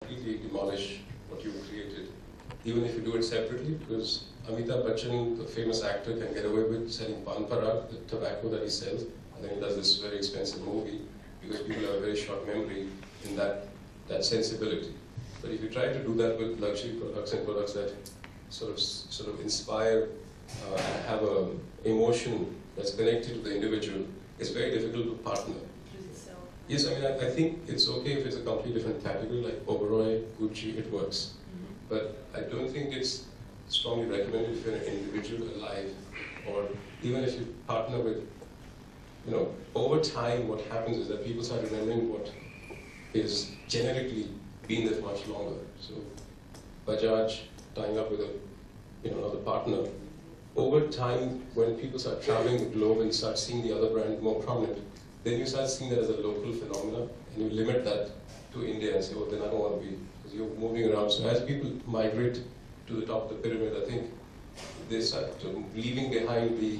completely demolish what you've created, even if you do it separately, because Amitabh Bachchan, the famous actor, can get away with selling pan parak, the tobacco that he sells, and then he does this very expensive movie, because people have a very short memory in that sensibility. But if you try to do that with luxury products and products that sort of inspire and have an emotion that's connected to the individual, it's very difficult to partner. Yes, I mean, I think it's okay if it's a completely different category, like Oberoi, Gucci, it works. But I don't think it's strongly recommended if you're an individual alive, or even if you partner with, you know, over time what happens is that people start remembering what is generically been there much longer. So Bajaj tying up with another partner, over time when people start traveling the globe and start seeing the other brand more prominent, then you start seeing that as a local phenomenon, and you limit that to India and say, oh, then I don't want to be, because you're moving around. So as people migrate to the top of the pyramid, I think they start leaving behind the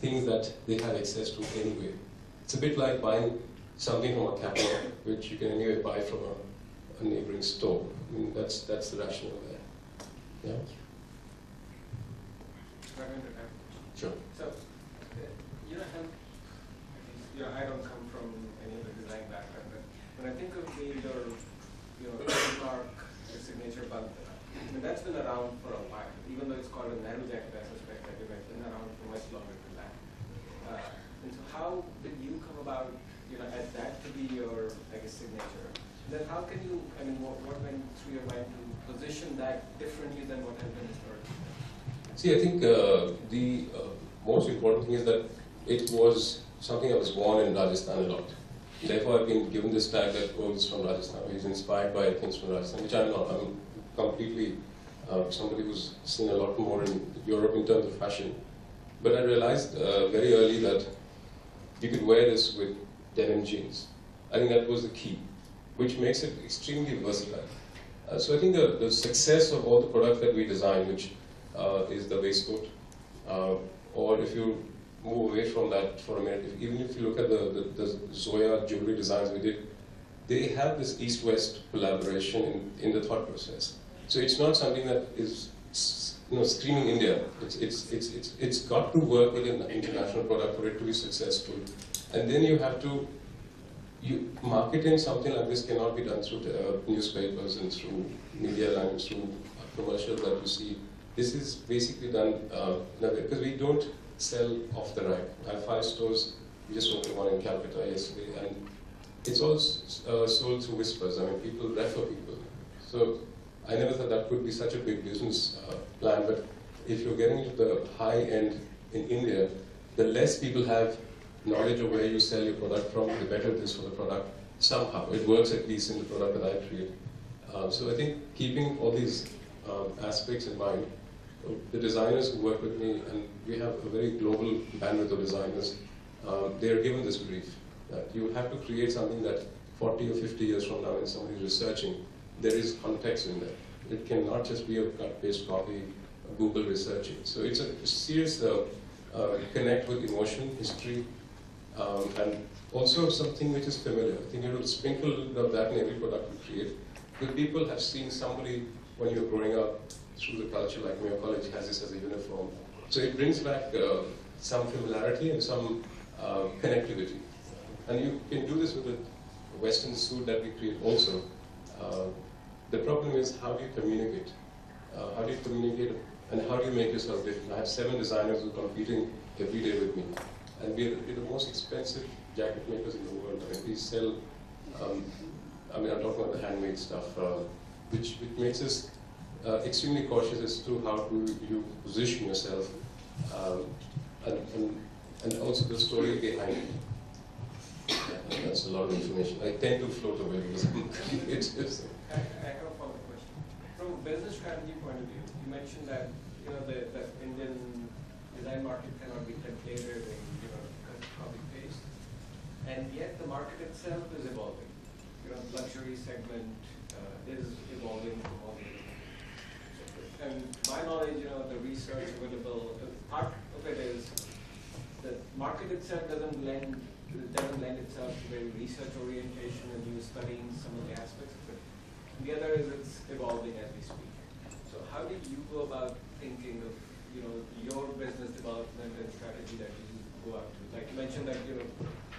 things that they have access to anyway. It's a bit like buying something from a catalog, which you can anyway buy from a neighboring store. I mean, that's the rationale there. Yeah? Sure. So, I don't come from any other design background, but when I think of either, trademark or signature bandana, I mean, that's been around for a while, even though it's called a narrow jacket, I suspect that it's been around for much longer than that. And so how did you come about, as that to be your, signature? Then how can you, what went through your mind to position that differently than what has been historically? See, I think the most important thing is that it was something that was worn in Rajasthan a lot. Therefore, I've been given this tag that goes from Rajasthan. He's inspired by things from Rajasthan, which I'm not. I'm completely somebody who's seen a lot more in Europe in terms of fashion. But I realized very early that you could wear this with denim jeans. I think that was the key, which makes it extremely versatile. So I think the success of all the products that we design, which is the waistcoat, or if you move away from that for a minute, even if you look at the Zoya jewelry designs we did, they have this East-West collaboration in the thought process. So it's not something that is screaming India. It's got to work with an international product for it to be successful. And then you have to, marketing something like this cannot be done through newspapers and through media lines, through commercials that you see. This is basically done because we don't sell off the rack. I have 5 stores. We just opened one in Calcutta yesterday, and it's all sold through whispers. I mean, people refer people. So I never thought that could be such a big business plan. But if you're getting to the high end in India, the less people have knowledge of where you sell your product from, the better it is for the product. Somehow it works, at least in the product that I create. So I think keeping all these aspects in mind, the designers who work with me, and we have a very global bandwidth of designers, they are given this brief that you have to create something that 40 or 50 years from now when somebody is researching, there is context in there. It cannot just be a cut-paste copy, Google researching. So it's a serious connect with emotion, history, and also something which is familiar. I think you have to sprinkle of that in every product you create. Because people have seen somebody when you're growing up through the culture, like Mayo College has this as a uniform. So it brings back some familiarity and some connectivity. And you can do this with the Western suit that we create also. The problem is, how do you communicate? How do you communicate and how do you make yourself different? I have 7 designers who are competing every day with me. And we're the most expensive jacket makers in the world. I mean, we sell, I'm talking about the handmade stuff, which makes us extremely cautious as to how do you position yourself, and also the story behind it. Yeah, that's a lot of information. I tend to float away because I'm creative. I have a follow-up question. From a business strategy point of view, you mentioned that the Indian design market cannot be templated and copy-paste, and yet the market itself is evolving. The luxury segment is evolving from all the and to my knowledge, the research available, part of it is the market itself doesn't lend itself to very research orientation and you studying some of the aspects of it. The other is it's evolving as we speak. So how did you go about thinking of your business development and strategy that you go out to? Like you mentioned that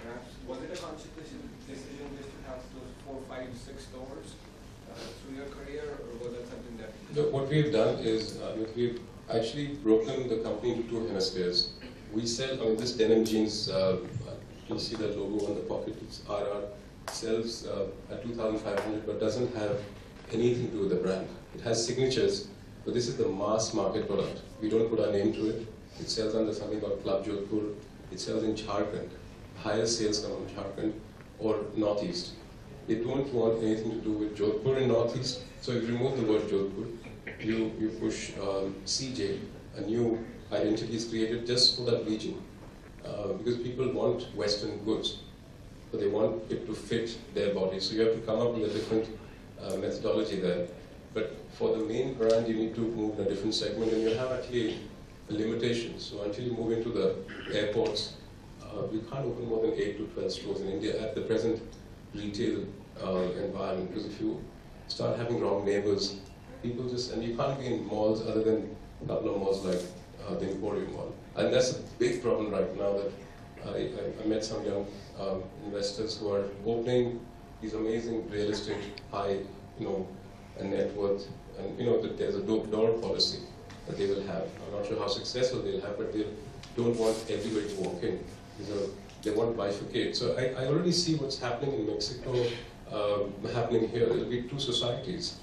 perhaps was it a conscious decision just to have those 4, 5, 6 stores through your career, or was that something that? No, what we've done is we've actually broken the company into 2 hemispheres. We sell this denim jeans. You see that logo on the pocket. It's RR. Sells at 2,500, but doesn't have anything to do with the brand. It has signatures, but this is the mass market product. We don't put our name to it. It sells under something called Club Jodhpur. It sells in Jharkhand. Highest sales come from Jharkhand or Northeast. They don't want anything to do with Jodhpur and Northeast. So if you remove the word Jodhpur, you push CJ, a new identity is created just for that region. Because people want Western goods, but they want it to fit their body. So you have to come up with a different methodology there. But for the main brand, you need to move in a different segment, and you have actually a limitation. So until you move into the airports, you can't open more than 8 to 12 stores in India at the present retail environment. Because if you start having wrong neighbors, people just, and you can't be in malls other than a couple of malls like the Emporium Mall. And that's a big problem right now that I met some young investors who are opening these amazing real estate, high, and net worth, and that there's a door policy that they will have. I'm not sure how successful they'll have, but they don't want everybody to walk in. They want to bifurcate. So I already see what's happening in Mexico, happening here. There'll be 2 societies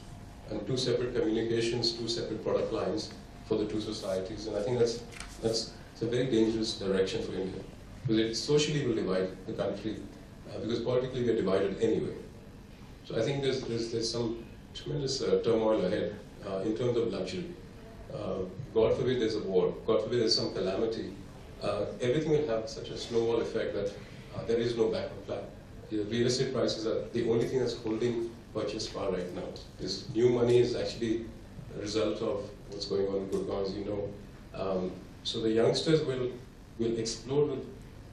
and 2 separate communications, 2 separate product lines for the 2 societies, and I think that's a very dangerous direction for India. Because it socially will divide the country, because politically we are divided anyway. So I think there's some tremendous turmoil ahead in terms of luxury. God forbid there's a war, God forbid there's some calamity. Everything will have such a snowball effect that there is no backup plan. The real estate prices are the only thing that's holding purchase power right now. This new money is actually a result of what's going on in Gurgaon, as you know. So the youngsters will explode with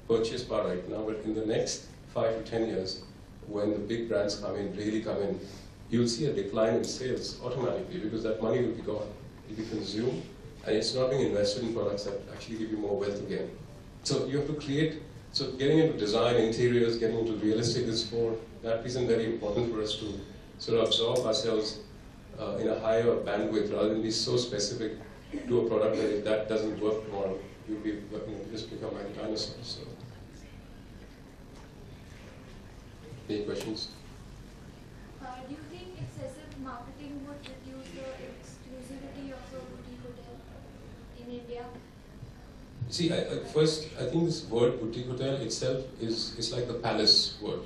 purchase power right now, but in the next 5 to 10 years, when the big brands really come in, you'll see a decline in sales automatically because that money will be gone. It will be consumed, and it's not being invested in products that actually give you more wealth again. So you have to create, so getting into design, interiors, getting into real estate is for that reason very important for us to sort of absorb ourselves in a higher bandwidth rather than be so specific to a product that if that doesn't work tomorrow, you'll be just become like a dinosaur. So. Any questions? Do you think excessive marketing would reduce the exclusivity of a boutique hotel in India? See, first, I think this word boutique hotel itself is like the palace word.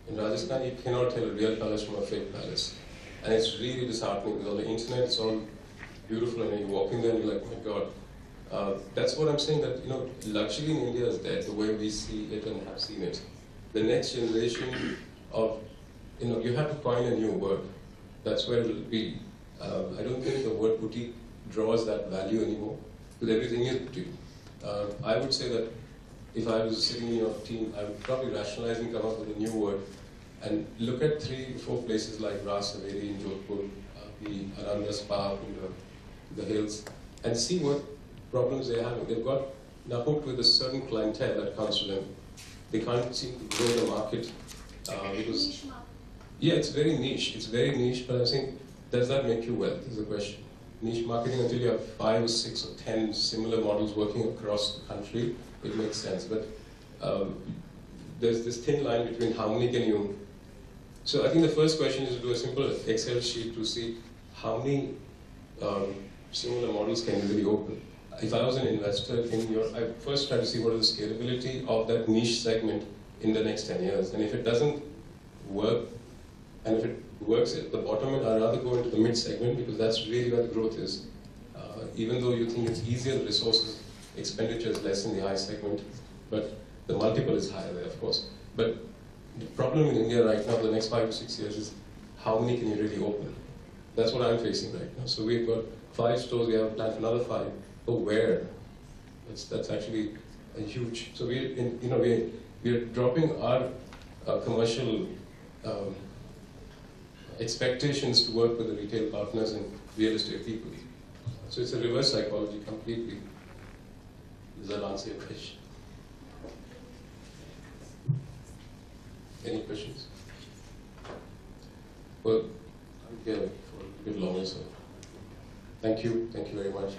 In Rajasthan, you cannot tell a real palace from a fake palace. And it's really disheartening because on the internet, it's all beautiful, and you walk in there and you're like, oh my God. That's what I'm saying, that luxury in India is dead, the way we see it and have seen it. The next generation of, you have to find a new word. That's where it will be. I don't think the word boutique draws that value anymore, because everything is boutique. I would say that if I was sitting in your team, I would probably rationalize and come up with a new word and look at 3 or 4 places like Ras Haveri in Jodhpur, the Ananda Spa in the hills, and see what problems they're having. They've got hooked with a certain clientele that comes to them. They can't seem to grow the market because Niche market. Yeah, it's very niche. It's very niche, but I think, does that make you wealth is the question. Niche marketing, until you have 5 or 6 or 10 similar models working across the country, it makes sense. But there's this thin line between how many can you. So I think the first question is to do a simple Excel sheet to see how many similar models can you really open. If I was an investor in I first try to see what is the scalability of that niche segment in the next 10 years. And if it doesn't work, and if it works at the bottom end, I'd rather go into the mid segment because that's really where the growth is. Even though you think it's easier, the resources expenditure is less in the high segment, but the multiple is higher there, of course. But the problem in India right now for the next 5 to 6 years is how many can you really open? That's what I'm facing right now. So we've got 5 stores, we have a plan for another 5. But where? That's actually a huge. So we're dropping our commercial expectations to work with the retail partners and real estate people. So it's a reverse psychology completely. Does that answer your question? Any questions? Well, I'm here for a bit longer, so thank you very much.